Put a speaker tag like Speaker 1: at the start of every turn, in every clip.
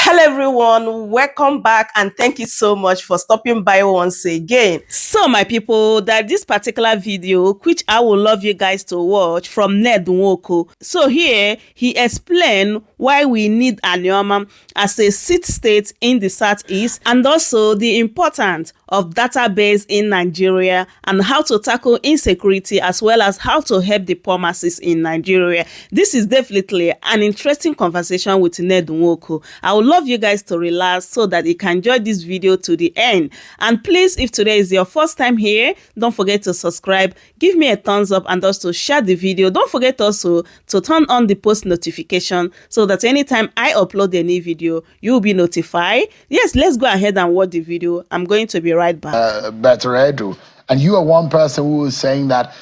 Speaker 1: Hello everyone, welcome back and thank you so much for stopping by once again. So my people, that this particular video which I would love you guys to watch from Ned Nwoko. So here he explained why we need Anioma as a seed state in the Southeast and also the importance of database in Nigeria and how to tackle insecurity as well as how to help the poor masses in Nigeria. This is definitely an interesting conversation with Ned Nwoko. I would love you guys to relax so that you can enjoy this video to the end. And please, if today is your first time here, don't forget to subscribe, give me a thumbs up and also share the video. Don't forget also to turn on the post notification so that anytime I upload a new video, you'll be notified. Yes, let's go ahead and watch the video. I'm going to be right back.
Speaker 2: Better Edu. And you are one person who is saying that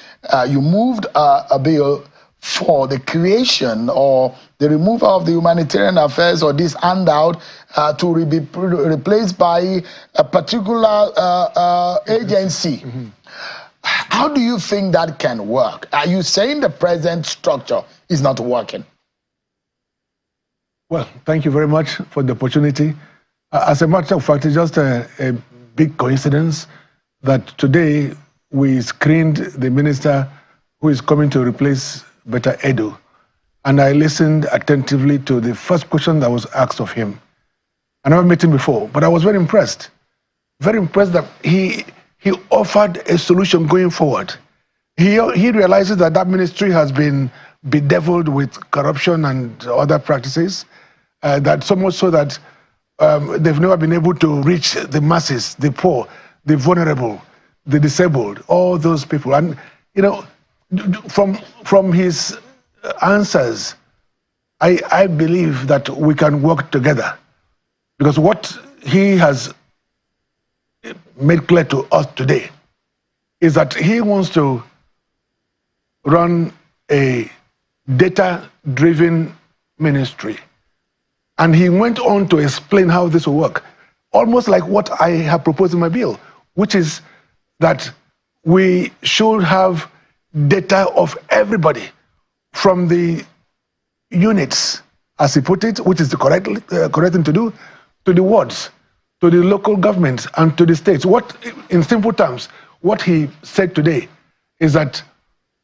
Speaker 2: you moved a bill for the creation or the removal of the humanitarian affairs or this handout to be replaced by a particular agency. Mm-hmm. How do you think that can work? Are you saying the present structure is not working?
Speaker 3: Well, thank you very much for the opportunity. As a matter of fact, it's just a big coincidence that today we screened the minister who is coming to replace Better Edu. And I listened attentively to the first question that was asked of him. I never met him before, but I was very impressed. Very impressed that he offered a solution going forward. He realizes that that ministry has been bedeviled with corruption and other practices, that so much so that they've never been able to reach the masses, the poor, the vulnerable, the disabled, all those people. And, you know, from his answers, I believe that we can work together, because what he has made clear to us today is that he wants to run a data-driven ministry. And he went on to explain how this will work, almost like what I have proposed in my bill, which is that we should have data of everybody, from the units, as he put it, which is the correct thing to do, to the wards, to the local governments, and to the states. What, in simple terms, what he said today is that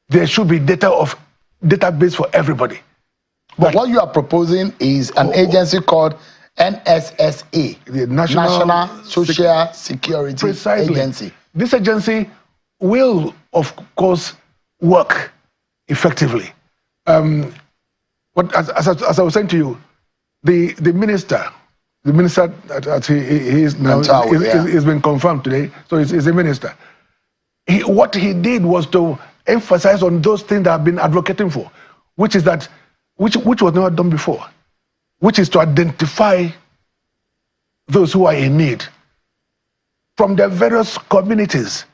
Speaker 3: there should be database for everybody.
Speaker 2: But what you are proposing is an agency called NSSA, the National Social Security Agency.
Speaker 3: This agency will, of course, work effectively. But as I was saying to you, the minister that he is now is been confirmed today, so he's a minister. What he did was to emphasize on those things that I've been advocating for, which is that which was never done before, which is to identify those who are in need from their various communities,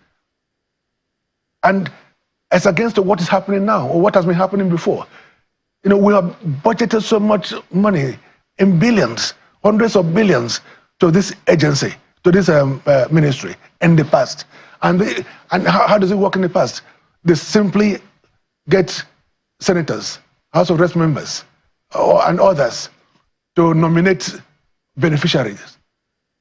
Speaker 3: and as against what is happening now or what has been happening before. You know, we have budgeted so much money, in billions, hundreds of billions, to this agency, to this ministry in the past. And how does it work in the past? They simply get senators, House of Reps members, and others to nominate beneficiaries.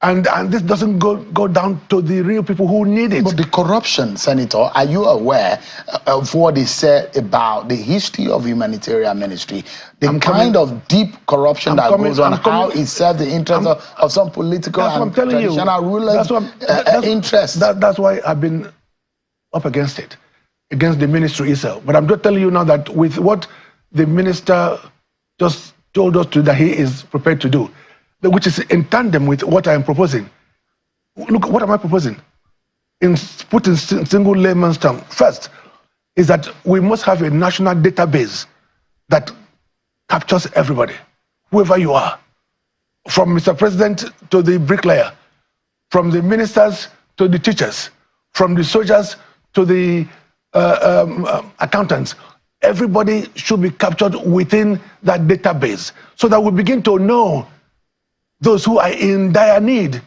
Speaker 3: And this doesn't go down to the real people who need it.
Speaker 2: But the corruption, Senator, are you aware of what is said about the history of humanitarian ministry? The kind of deep corruption that goes on, how it serves the interests of some political and traditional rulers' interests.
Speaker 3: That's why I've been up against it, against the ministry itself. But I'm just telling you now that with what the minister just told us that he is prepared to do, which is in tandem with what I am proposing. Look, what am I proposing? In putting single layman's term, first is that we must have a national database that captures everybody, whoever you are, from Mr. President to the bricklayer, from the ministers to the teachers, from the soldiers to the accountants. Everybody should be captured within that database so that we begin to know those who are in dire need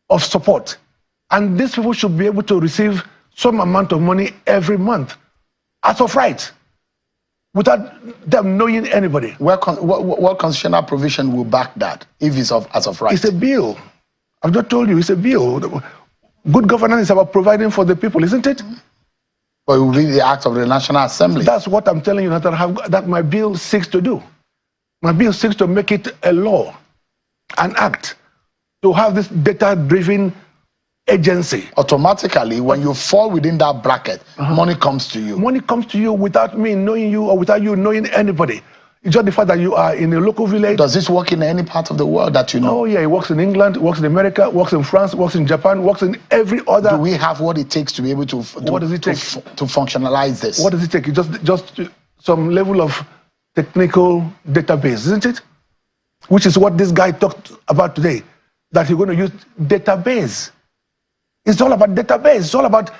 Speaker 3: of support. And these people should be able to receive some amount of money every month as of right. without them knowing anybody.
Speaker 2: What constitutional provision will back that if it's as of right?
Speaker 3: It's a bill. I've just told you, it's a bill. Good governance is about providing for the people, isn't it?
Speaker 2: But it will be the act of the National Assembly.
Speaker 3: That's what I'm telling you that my bill seeks to do. My bill seeks to make it a law, an act, to have this data-driven agency.
Speaker 2: Automatically, when you fall within that bracket, money comes to you.
Speaker 3: Money comes to you without me knowing you or without you knowing anybody. It's just the fact that you are in a local village.
Speaker 2: Does this work in any part of the world that you know?
Speaker 3: Oh yeah, it works in England, it works in America, it works in France, it works in Japan, it works in every other.
Speaker 2: Do we have what it takes to be able to
Speaker 3: what does it take?
Speaker 2: to functionalize this?
Speaker 3: What does it take? It's just some level of technical database, isn't it? Which is what this guy talked about today, that you're going to use database. It's all about database. It's all about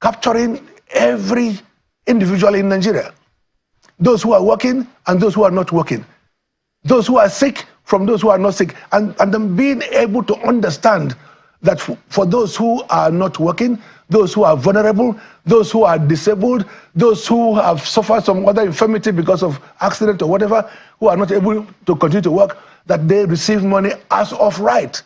Speaker 3: capturing every individual in Nigeria. Those who are working and those who are not working. Those who are sick from those who are not sick. And then being able to understand that for those who are not working, those who are vulnerable, those who are disabled, those who have suffered some other infirmity because of accident or whatever, who are not able to continue to work, that they receive money as of right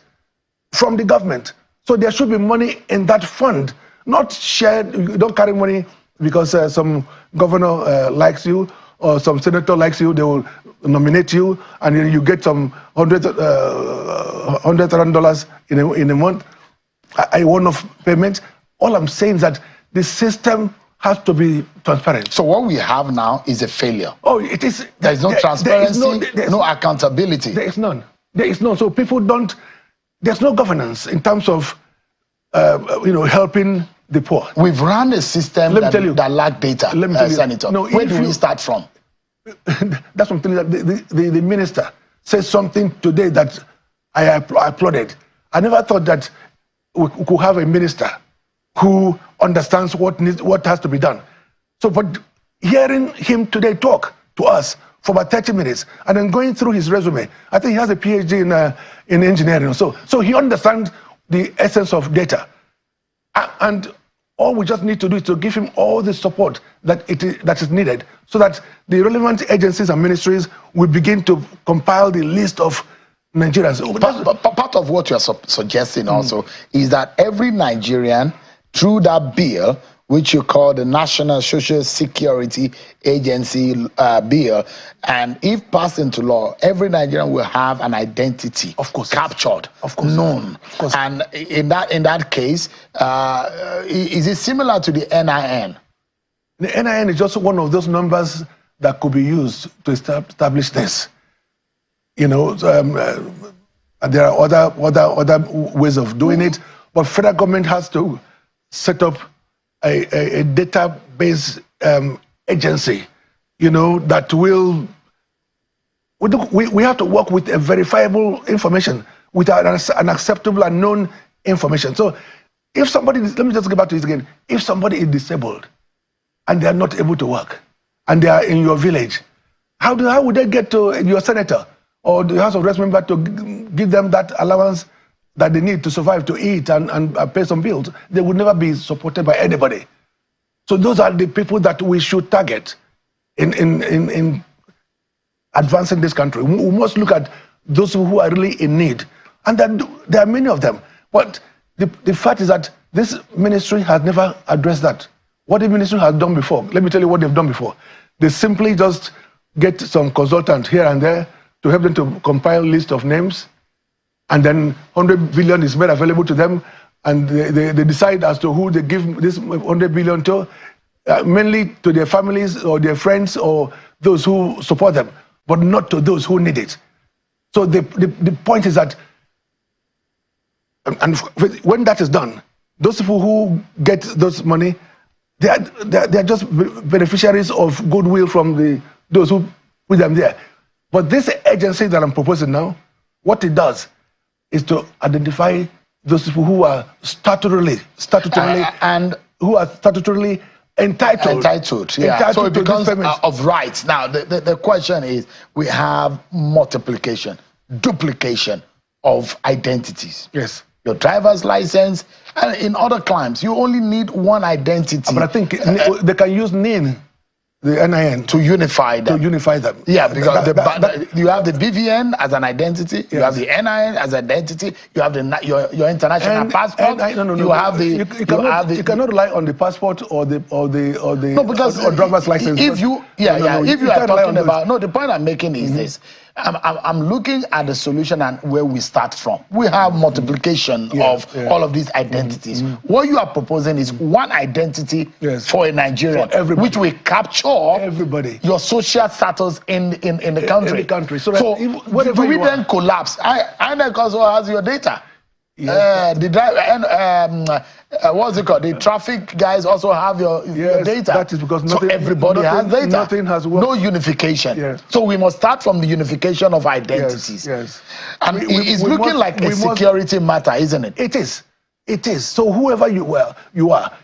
Speaker 3: from the government. So there should be money in that fund, not shared. You don't carry money because some governor likes you or some senator likes you, they will nominate you, and then you get some $100,000 in a month, a one-off payment. All I'm saying is that the system has to be transparent.
Speaker 2: So what we have now is a failure.
Speaker 3: Oh, it is.
Speaker 2: There is no transparency, no accountability.
Speaker 3: There is none. There is none. So people don't. There's no governance in terms of, helping the poor.
Speaker 2: We've run a system that lack data, Senator.
Speaker 3: No,
Speaker 2: where do we start from?
Speaker 3: That's what I'm telling you. The minister said something today that I applauded. I never thought that we could have a minister who understands what has to be done. So, but hearing him today talk to us for about 30 minutes and then going through his resume, I think he has a PhD in engineering. So he understands the essence of data. And all we just need to do is to give him all the support that is needed so that the relevant agencies and ministries will begin to compile the list of Nigerians.
Speaker 2: Part of what you're suggesting also is that every Nigerian, through that bill, which you call the National Social Security Agency bill, and if passed into law, every Nigerian will have an identity,
Speaker 3: of course,
Speaker 2: captured,
Speaker 3: of course,
Speaker 2: known.
Speaker 3: Of course.
Speaker 2: And in that case, is it similar to the NIN?
Speaker 3: The NIN is just one of those numbers that could be used to establish this. There are other ways of doing it, but federal government has to set up a database agency, that will. We have to work with a verifiable information, with an acceptable and known information. So, if somebody, let me just go back to this again. If somebody is disabled and they are not able to work, and they are in your village, how would they get to your senator or the House of Reps member to give them that allowance that they need to survive, to eat and pay some bills? They would never be supported by anybody. So those are the people that we should target in advancing this country. We must look at those who are really in need. And there are many of them. But the fact is that this ministry has never addressed that. What the ministry has done before, let me tell you what they've done before. They simply just get some consultant here and there to help them to compile a list of names, and then 100 billion is made available to them, and they decide as to who they give this 100 billion to, mainly to their families or their friends or those who support them, but not to those who need it. So the point is that, and when that is done, those people who get those money, they are just beneficiaries of goodwill from those who put them there. But this agency that I'm proposing now, what it does is to identify those people who are statutorily entitled.
Speaker 2: Yeah. So it becomes of rights. Now the question is, we have multiplication, duplication of identities.
Speaker 3: Yes.
Speaker 2: Your driver's license, and in other crimes, you only need one identity.
Speaker 3: But I think they can use NIN. the NIN
Speaker 2: to unify them. Yeah, because you have the BVN as an identity, you have the NIN as an identity, you have your international passport.
Speaker 3: You cannot rely on the passport or driver's license.
Speaker 2: If you are talking about the point I'm making is this. I'm looking at the solution and where we start from. We have multiplication of all of these identities. What you are proposing is one identity for a Nigerian, which will capture everybody, your social status in the country. So do we then collapse? INEC also has your data. The driver what's it called? The traffic guys also have your data.
Speaker 3: That is because
Speaker 2: everybody has data.
Speaker 3: Nothing has worked.
Speaker 2: No unification. So we must start from the unification of identities. And it's looking like a security matter, isn't it?
Speaker 3: It is. It is. So whoever you are,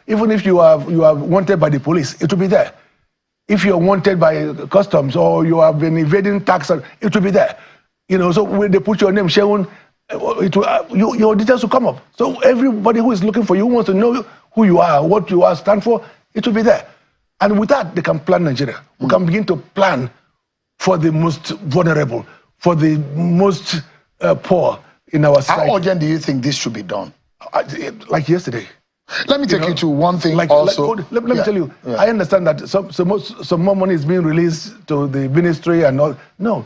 Speaker 3: even if you are wanted by the police, it will be there. If you're wanted by customs or you have been evading tax, it will be there. So when they put your name, Sheun, your details will come up. So everybody who is looking for you, who wants to know who you are, what you are, stand for, it will be there. And with that, they can plan Nigeria. We can begin to plan for the most vulnerable, for the most poor in our society.
Speaker 2: How urgent do you think this should be done?
Speaker 3: Like yesterday.
Speaker 2: Let me take you to one thing also.
Speaker 3: Let me tell you, I understand that some more money is being released to the ministry and all. No.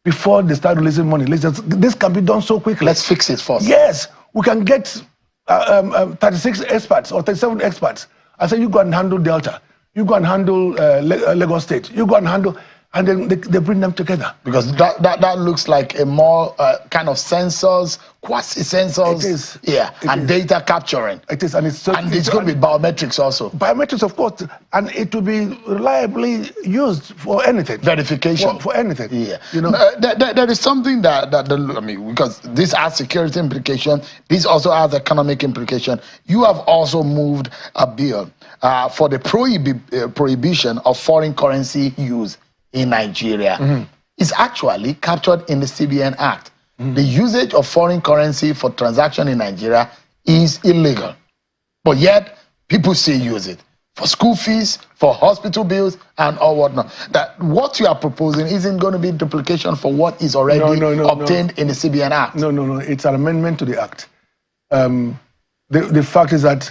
Speaker 3: Before they start releasing money, this can be done so quickly.
Speaker 2: Let's fix it first.
Speaker 3: Yes, we can get 36 experts or 37 experts. I say you go and handle Delta, you go and handle Lagos State, you go and handle, and then they bring them together.
Speaker 2: Because that looks like a more kind of sensors, quasi-sensors.
Speaker 3: It is.
Speaker 2: Yeah, and data capturing.
Speaker 3: It is, and it's
Speaker 2: going to be biometrics also.
Speaker 3: Biometrics, of course, and it will be reliably used for anything.
Speaker 2: Verification.
Speaker 3: For anything.
Speaker 2: Yeah. There is something because this has security implication, this also has economic implication. You have also moved a bill for the prohibition of foreign currency use in Nigeria. It's actually captured in the CBN Act. The usage of foreign currency for transaction in Nigeria is illegal. But yet, people still use it for school fees, for hospital bills, and all whatnot. That what you are proposing isn't going to be duplication for what is already obtained in the CBN Act.
Speaker 3: No. It's an amendment to the Act. The fact is that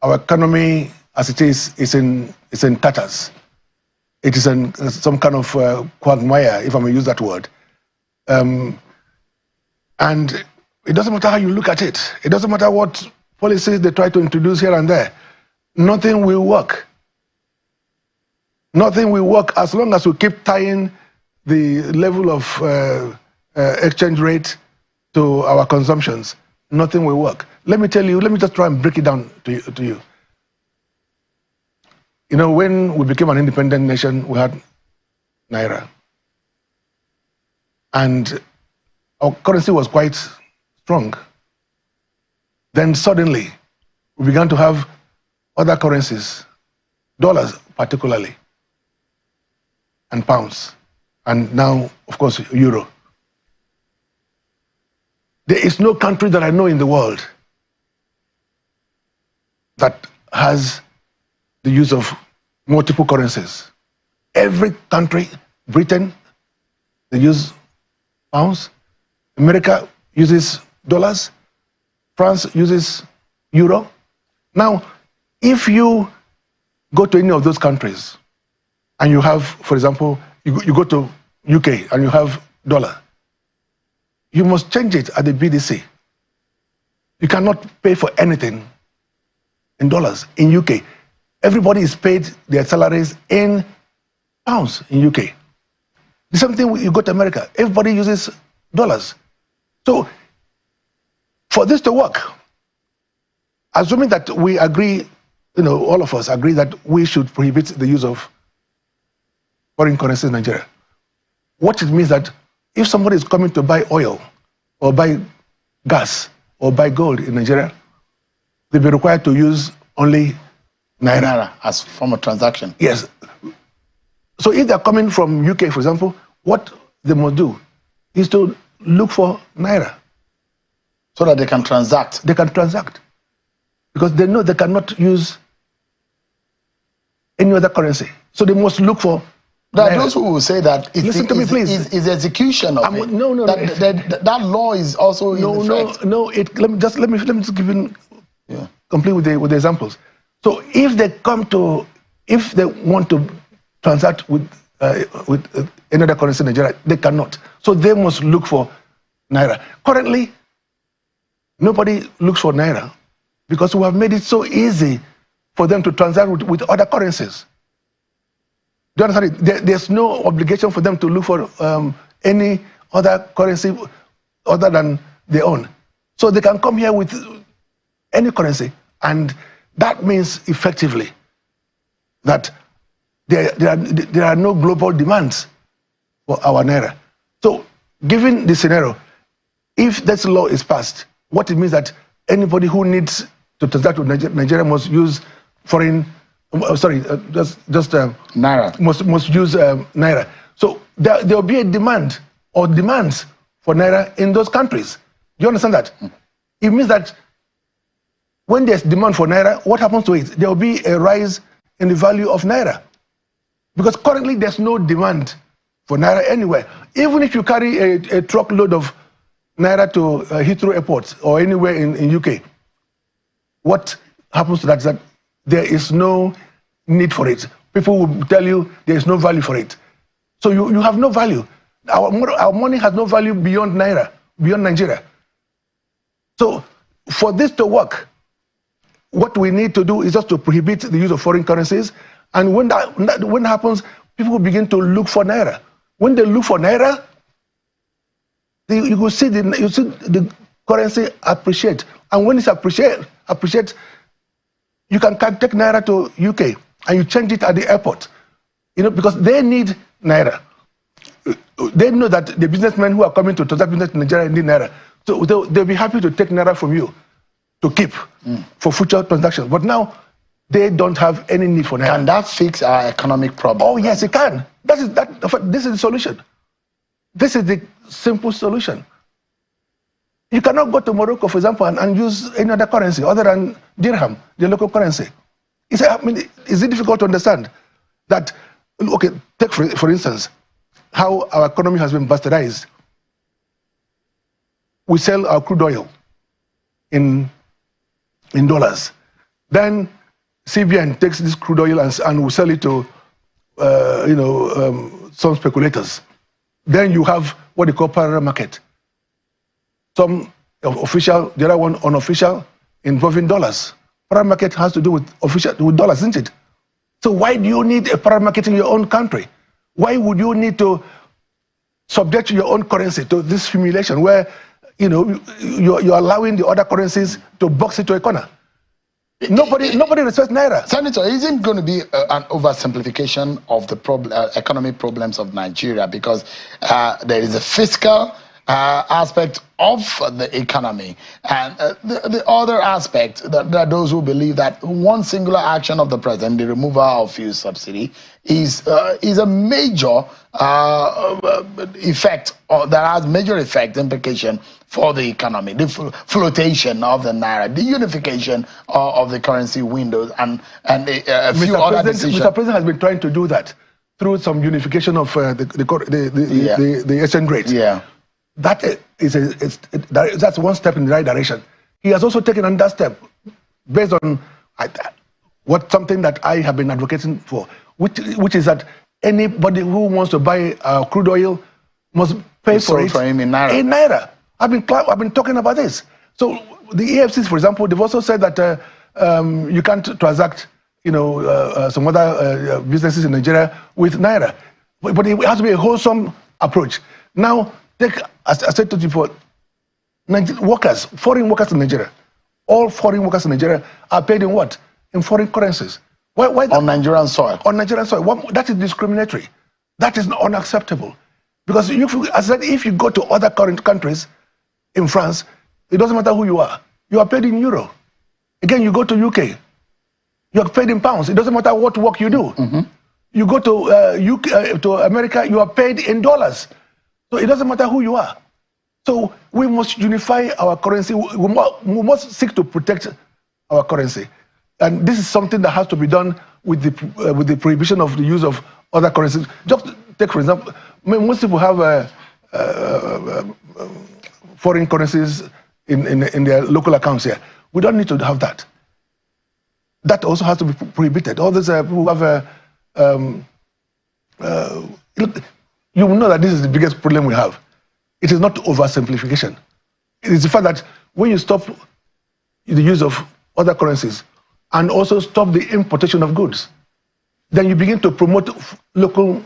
Speaker 3: our economy, as it is in tatters. It is some kind of quagmire, if I may use that word. And it doesn't matter how you look at it. It doesn't matter what policies they try to introduce here and there. Nothing will work. Nothing will work as long as we keep tying the level of exchange rate to our consumptions. Nothing will work. Let me just try and break it down to you. When we became an independent nation, we had Naira. And our currency was quite strong. Then suddenly, we began to have other currencies, dollars particularly, and pounds, and now, of course, euro. There is no country that I know in the world that has the use of multiple currencies. Every country, Britain, they use pounds. America uses dollars. France uses euro. Now, if you go to any of those countries and you have, for example, you go to UK and you have dollar, you must change it at the BDC. You cannot pay for anything in dollars in UK. Everybody is paid their salaries in pounds in UK. The same thing you go to America. Everybody uses dollars. So for this to work, assuming that we agree, all of us agree that we should prohibit the use of foreign currency in Nigeria, what it means that if somebody is coming to buy oil or buy gas or buy gold in Nigeria, they'll be required to use only Naira
Speaker 2: as form of transaction.
Speaker 3: Yes. So if they're coming from UK, for example, what they must do is to look for Naira.
Speaker 2: So that they can transact.
Speaker 3: They can transact. Because they know they cannot use any other currency. So they must look for.
Speaker 2: There are those who will say that
Speaker 3: listen to me, please.
Speaker 2: Is execution of it.
Speaker 3: No.
Speaker 2: That law is also in effect.
Speaker 3: Let me just give you complete with the examples. So if they want to transact with another currency in Nigeria, they cannot. So they must look for naira. Currently, nobody looks for naira because we have made it so easy for them to transact with other currencies. Do you understand it? There's no obligation for them to look for any other currency other than their own. So they can come here with any currency, and that means effectively that there are no global demands for our naira. So given the scenario, if this law is passed, what it means that anybody who needs to transact with Nigeria must use foreign,
Speaker 2: naira.
Speaker 3: Must use naira. So there will be a demand or demands for naira in those countries. Do you understand that? It means that when there's demand for naira, what happens to it? There will be a rise in the value of naira. Because currently there's no demand for naira anywhere. Even if you carry a truckload of naira to Heathrow Airport or anywhere in UK, what happens to that is that there is no need for it. People will tell you there is no value for it. So you have no value. Our money has no value beyond naira, beyond Nigeria. So for this to work, what we need to do is just to prohibit the use of foreign currencies. And when that happens, people will begin to look for naira. When they look for naira, you will see the currency appreciate. And when it's appreciate, you can take naira to UK and you change it at the airport. Because they need naira. They know that the businessmen who are coming to transact business in Nigeria need naira. So they'll be happy to take naira from you to keep for future transactions. But now, they don't have any need for naira.
Speaker 2: Can that fix our economic problem?
Speaker 3: Oh, yes, it can. This is the solution. This is the simple solution. You cannot go to Morocco, for example, and use any other currency other than dirham, the local currency. Is it difficult to understand that? Okay, take for instance, how our economy has been bastardized. We sell our crude oil in dollars. Then CBN takes this crude oil and will sell it to some speculators. Then you have what they call parallel market. Some official, the other one unofficial, involving dollars. Parallel market has to do with dollars, isn't it? So why do you need a parallel market in your own country? Why would you need to subject your own currency to this humiliation where you're allowing the other currencies to box into a corner? Nobody respects naira.
Speaker 2: Senator, isn't going to be an oversimplification of the economic problems of Nigeria, because there is a fiscal aspect of the economy, and the other aspect that there are those who believe that one singular action of the president, the removal of fuel subsidy, is a major effect, or that has major effect implication for the economy, the flotation of the naira, the unification of the currency windows, and a few other decisions.
Speaker 3: Mr. President has been trying to do that through some unification of the exchange rate.
Speaker 2: Yeah.
Speaker 3: That's one step in the right direction. He has also taken another step based on something that I have been advocating for, which is that anybody who wants to buy crude oil must pay for it
Speaker 2: in naira.
Speaker 3: In naira. I've been talking about this. So the EFCs, for example, they've also said that you can't transact, some other businesses in Nigeria with naira, but it has to be a wholesome approach. Now, as I said to you before, foreign workers in Nigeria, all foreign workers in Nigeria are paid in what? In foreign currencies. Why
Speaker 2: on Nigerian soil?
Speaker 3: On Nigerian soil. That is discriminatory. That is unacceptable. Because as I said, if you go to other current countries, in France, it doesn't matter who you are paid in euro. Again, you go to UK, you are paid in pounds. It doesn't matter what work you do.
Speaker 2: Mm-hmm.
Speaker 3: You go to to America, you are paid in dollars. So it doesn't matter who you are. So we must unify our currency. We must seek to protect our currency. And this is something that has to be done with the prohibition of the use of other currencies. Just take, for example, most people have foreign currencies in their local accounts here. We don't need to have that. That also has to be prohibited. All these people who have you know that this is the biggest problem we have. It is not oversimplification. It is the fact that when you stop the use of other currencies and also stop the importation of goods, then you begin to promote local.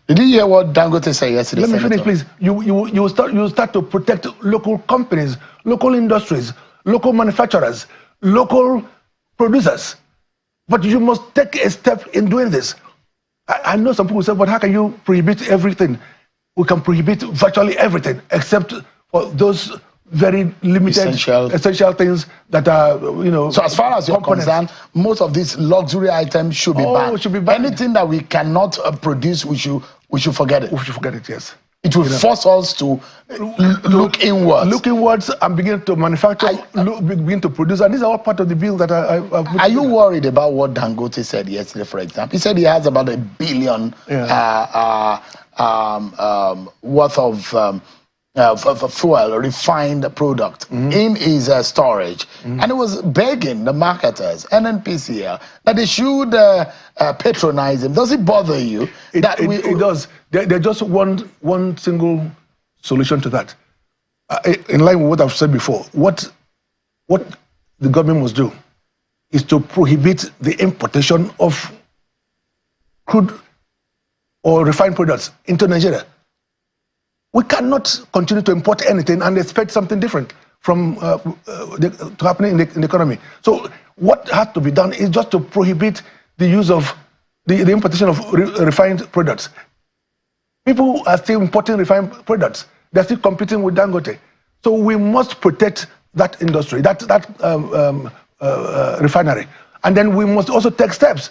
Speaker 2: Did you hear what Dangote said yesterday?
Speaker 3: Let me finish, please. You start to protect local companies, local industries, local manufacturers, local producers. But you must take a step in doing this. I know some people say, but how can you prohibit everything? We can prohibit virtually everything except for those very limited essential things that are,
Speaker 2: So as far as you're concerned, most of these luxury items should be banned.
Speaker 3: Should be banned.
Speaker 2: Anything that we cannot produce, we should forget it.
Speaker 3: We should forget it, yes.
Speaker 2: It will force us to look inwards.
Speaker 3: Look inwards and begin to manufacture, begin to produce. And these are all part of the bill that I
Speaker 2: Are you worried about what Dangote said yesterday, for example? He said he has about $1 billion worth of fuel, refined product in his storage. And he was begging the marketers, NNPCL, that they should patronize him. Does it bother you?
Speaker 3: It does. There's just one single solution to that. In line with what I've said before, what the government must do is to prohibit the importation of crude or refined products into Nigeria. We cannot continue to import anything and expect something different from to happening in the economy. So what has to be done is just to prohibit the use of the importation of refined products. People are still importing refined products. They're still competing with Dangote. So we must protect that industry, that refinery. And then we must also take steps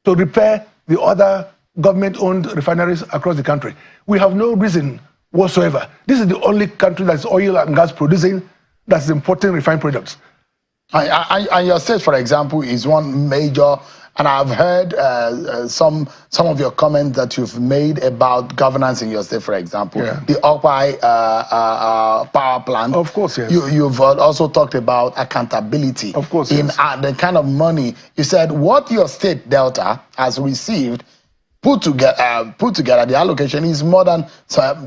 Speaker 3: to repair the other government-owned refineries across the country. We have no reason whatsoever. This is the only country that's oil and gas producing that's importing refined products.
Speaker 2: And your state, for example, is one major, and I've heard some of your comments that you've made about governance in your state, for example.
Speaker 3: Yeah.
Speaker 2: The Okpai power plant.
Speaker 3: Of course, yes.
Speaker 2: You've also talked about accountability.
Speaker 3: Of course,
Speaker 2: in
Speaker 3: yes.
Speaker 2: The kind of money. You said what your state, Delta, has received, put together, the allocation is more than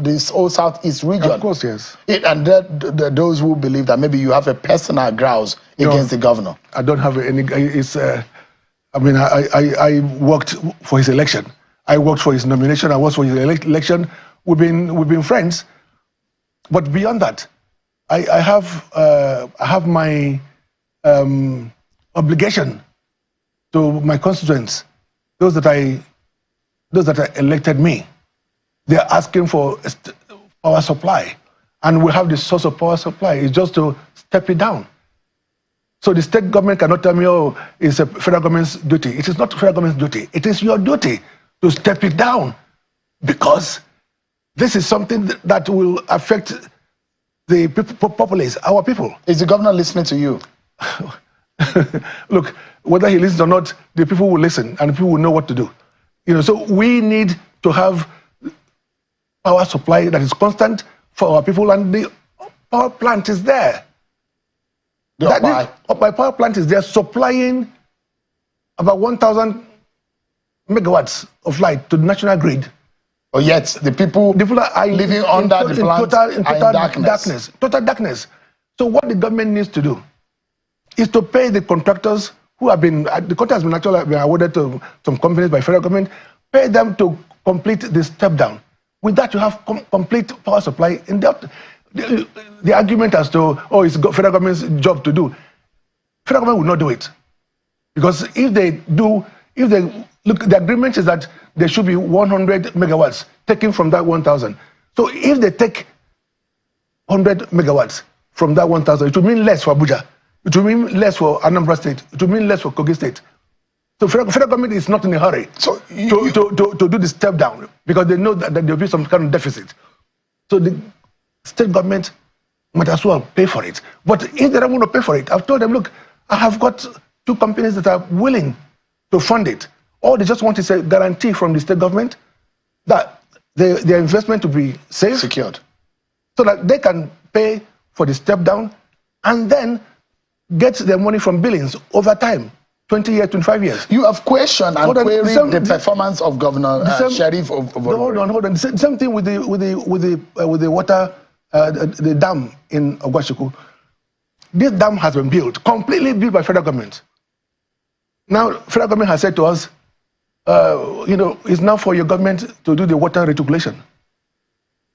Speaker 2: this whole Southeast region.
Speaker 3: Of course, yes.
Speaker 2: And those who believe that maybe you have a personal grouse against the governor.
Speaker 3: I don't have any. I worked for his election. I worked for his nomination. I worked for his election. We've been friends. But beyond that, I have my obligation to my constituents, those that elected me. They're asking for power supply, and we have the source of power supply. It's just to step it down. So the state government cannot tell me, oh, it's a federal government's duty. It is not the federal government's duty. It is your duty to step it down, because this is something that will affect the populace, our people.
Speaker 2: Is the governor listening to you?
Speaker 3: Look, whether he listens or not, the people will listen, and people will know what to do. So we need to have power supply that is constant for our people, and the power plant is there. My power plant is there, supplying about 1,000 megawatts of light to the national grid.
Speaker 2: Oh, yet the people are living under the plant in
Speaker 3: total darkness. So what the government needs to do is to pay the contractors who have been, the contract has been actually been awarded to some companies by federal government, pay them to complete the step down. With that, you have complete power supply. In that, the argument as to, oh, it's federal government's job to do, federal government will not do it. Because if they look, the agreement is that there should be 100 megawatts taken from that 1,000. So if they take 100 megawatts from that 1,000, it will mean less for Abuja. It will mean less for Anambra State. It will mean less for Kogi State. So federal government is not in a hurry to do the step down, because they know that there will be some kind of deficit. So the state government might as well pay for it. But if they don't want to pay for it, I've told them, look, I have got two companies that are willing to fund it. All they just want is a guarantee from the state government that their investment to be safe,
Speaker 2: secured,
Speaker 3: so that they can pay for the step down and then get their money from billings over time, 20 years, 25 years.
Speaker 2: You have questioned and queried the performance of Governor Sheriff of
Speaker 3: Hold on. The same thing with the water, the dam in Ogwashiku. This dam has been built, completely built by federal government. Now, federal government has said to us, it's now for your government to do the water reticulation.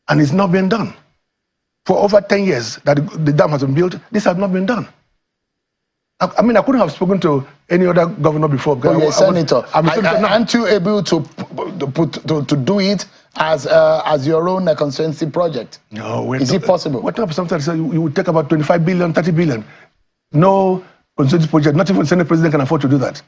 Speaker 3: And it's not been done. For over 10 years that the dam has been built, this has not been done. I mean, I couldn't have spoken to any other governor before.
Speaker 2: But you're a senator. Aren't you able to do it as your own constituency project?
Speaker 3: No.
Speaker 2: Is it possible?
Speaker 3: What type of something? You would take about 25 billion, 30 billion. No constituency project, not even the Senate president can afford to do that.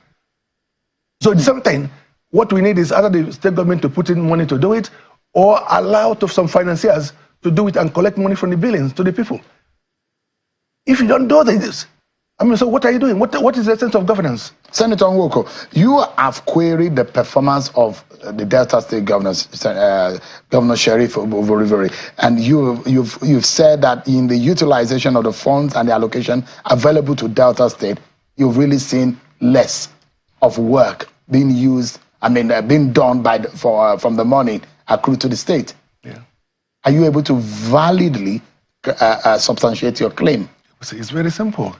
Speaker 3: So it's something, what we need is either the state government to put in money to do it, or allow some financiers to do it and collect money from the billings to the people. If you don't do this, so what are you doing? What is the sense of governance?
Speaker 2: Senator Nwoko, you have queried the performance of the Delta State Governor Sheriff Ovorivori, and you've said that in the utilization of the funds and the allocation available to Delta State, you've really seen less of work being used, being done from the money accrued to the state.
Speaker 3: Yeah.
Speaker 2: Are you able to validly substantiate your claim?
Speaker 3: It's very simple.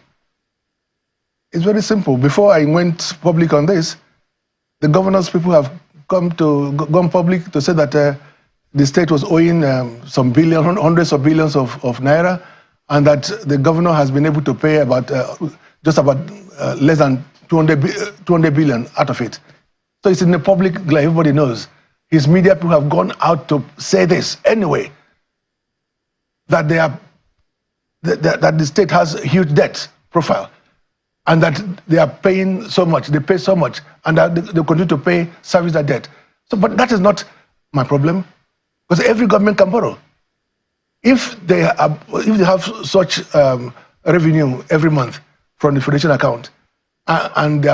Speaker 3: It's very simple. Before I went public on this, the governor's people have gone public to say that the state was owing some hundreds of billions of naira, and that the governor has been able to pay about less than 200 billion out of it. So it's in the public, like everybody knows. His media people have gone out to say this anyway, that that the state has a huge debt profile, and that they are paying so much, they pay so much, and that they continue to pay service that debt. So, but that is not my problem, because every government can borrow. If they have such revenue every month from the foundation account, and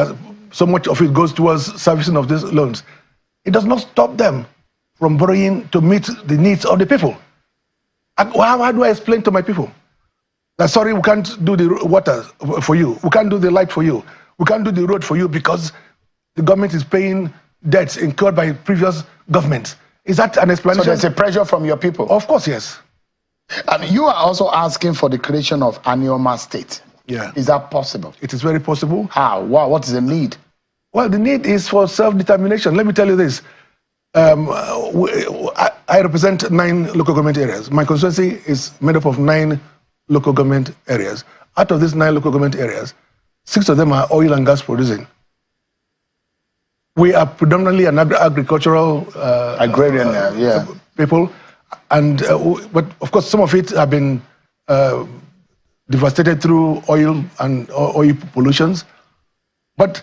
Speaker 3: so much of it goes towards servicing of these loans, it does not stop them from borrowing to meet the needs of the people. And how do I explain to my people that, sorry, we can't do the water for you, we can't do the light for you, we can't do the road for you because the government is paying debts incurred by previous governments? Is that an explanation?
Speaker 2: So there's a pressure from your people?
Speaker 3: Of course, yes.
Speaker 2: And you are also asking for the creation of Anioma State.
Speaker 3: Yeah.
Speaker 2: Is that possible?
Speaker 3: It is very possible.
Speaker 2: How? Wow. What is the need?
Speaker 3: Well, the need is for self-determination. Let me tell you this. I represent 9 local government areas. My constituency is made up of 9 local government areas. Out of these 9 local government areas, 6 of them are oil and gas producing. We are predominantly an agricultural
Speaker 2: agrarian
Speaker 3: people, and but of course some of it have been devastated through oil and oil pollutions. But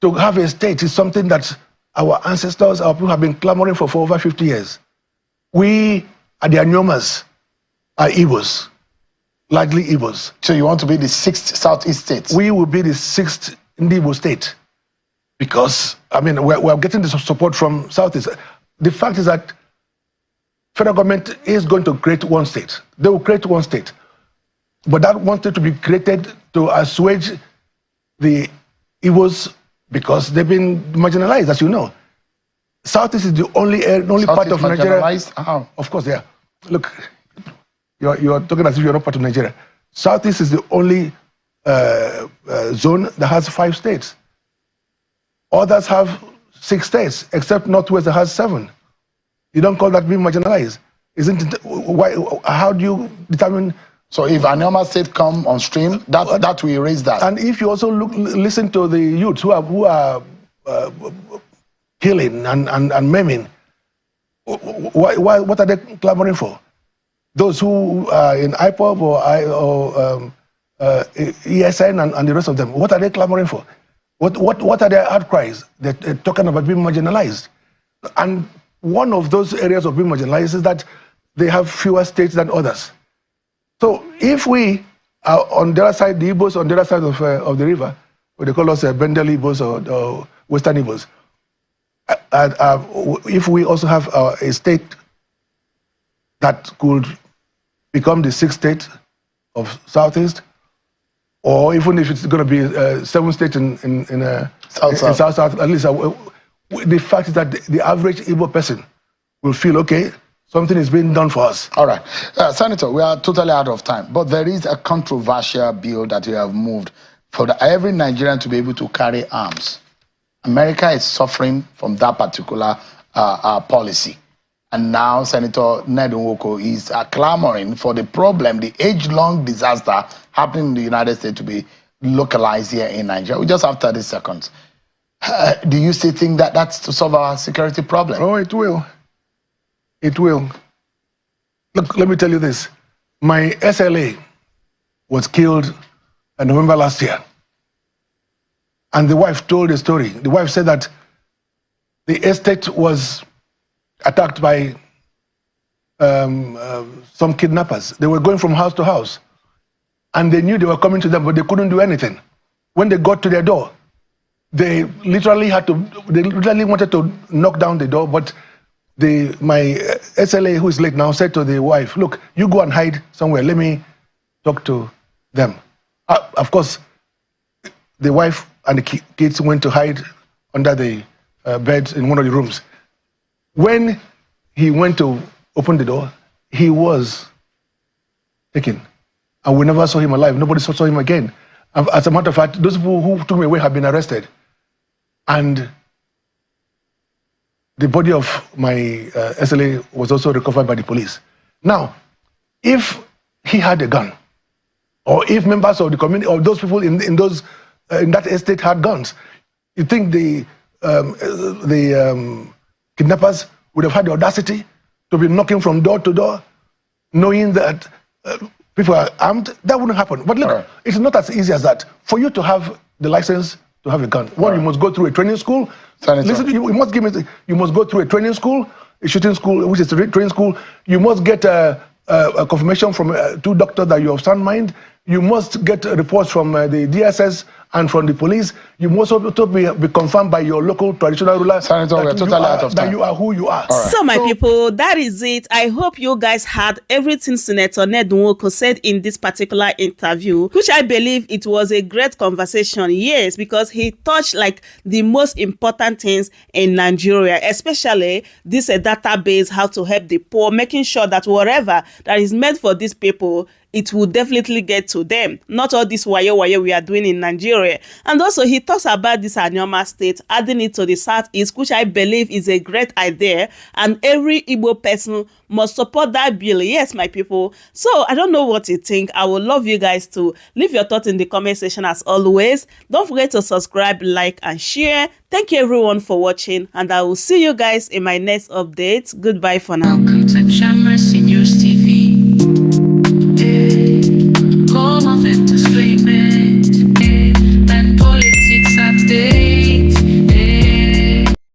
Speaker 3: to have a state is something that our ancestors, our people have been clamoring for over 50 years. We are the Aniomas, are Igbos, largely Igbos.
Speaker 2: So you want to be the 6th Southeast state?
Speaker 3: We will be the 6th Igbo state, because we're getting the support from Southeast. The fact is that federal government is going to create one state. They will create one state, but that one state to be created to assuage the Igbos, because they've been marginalized, as you know. Southeast is the only part of Nigeria.
Speaker 2: How?
Speaker 3: Of course, yeah. Look, you're talking as if you're not part of Nigeria. Southeast is the only zone that has 5 states. Others have 6 states, except Northwest that has 7. You don't call that being marginalized, isn't it? Why? How do you determine?
Speaker 2: So if Anioma State come on stream, that will erase that.
Speaker 3: And if you also listen to the youths who are killing and maiming, what are they clamoring for? Those who are in IPOB or ESN and the rest of them, what are they clamoring for? What are their outcries? They're talking about being marginalized. And one of those areas of being marginalized is that they have fewer states than others. So if we are on the other side, the Igbos on the other side of the river, what they call us Bendel Igbos or Western Igbos. If we also have a state that could become the 6th state of Southeast, or even if it's going to be 7th state in South, at least the fact is that the average Igbo person will feel, okay, something is being done for us.
Speaker 2: All right. Senator, we are totally out of time, but there is a controversial bill that you have moved for every Nigerian to be able to carry arms. America is suffering from that particular policy. And now Senator Ned Nwoko is clamoring for the problem, the age-long disaster happening in the United States to be localized here in Nigeria. We just have 30 seconds. Do you still think that that's to solve our security problem?
Speaker 3: Oh, it will. It will. Look, let me tell you this. My SLA was killed in November last year. And the wife told a story. The wife said that the estate was attacked by some kidnappers. They were going from house to house. And they knew they were coming to them, but they couldn't do anything. When they got to their door, they literally wanted to knock down the door, but my SLA, who is late now, said to the wife, look, you go and hide somewhere. Let me talk to them. Of course, the wife and the kids went to hide under the bed in one of the rooms. When he went to open the door, he was taken. And we never saw him alive. Nobody saw him again. As a matter of fact, those people who took me away have been arrested. And the body of my SLA was also recovered by the police. Now, if he had a gun, or if members of the community, or those people in that estate had guns, you think the kidnappers would have had the audacity to be knocking from door to door, knowing that people are armed? That wouldn't happen. But look, It's not as easy as that. For you to have the license to have a gun, you must go through a training school. Listen, you must go through a training school, a shooting school, which is a training school. You must get a confirmation from 2 doctors that you have sound mind. You must get reports from the DSS and from the police. You must also be confirmed by your local traditional ruler.
Speaker 2: Senator, we're totally out of time.
Speaker 3: That you are who you are.
Speaker 1: Right. So my people, that is it. I hope you guys heard everything Senator Ned Nwoko said in this particular interview, which I believe it was a great conversation. Yes, because he touched like the most important things in Nigeria, especially this database, how to help the poor, making sure that whatever that is meant for these people, it will definitely get to them. Not all this wayo we are doing in Nigeria. And also he talks about this Anioma state, adding it to the Southeast, which I believe is a great idea. And every Igbo person must support that bill. Yes, my people. So I don't know what you think. I would love you guys to leave your thoughts in the comment section as always. Don't forget to subscribe, like, and share. Thank you everyone for watching. And I will see you guys in my next update. Goodbye for now.
Speaker 4: Welcome to Shamra Senior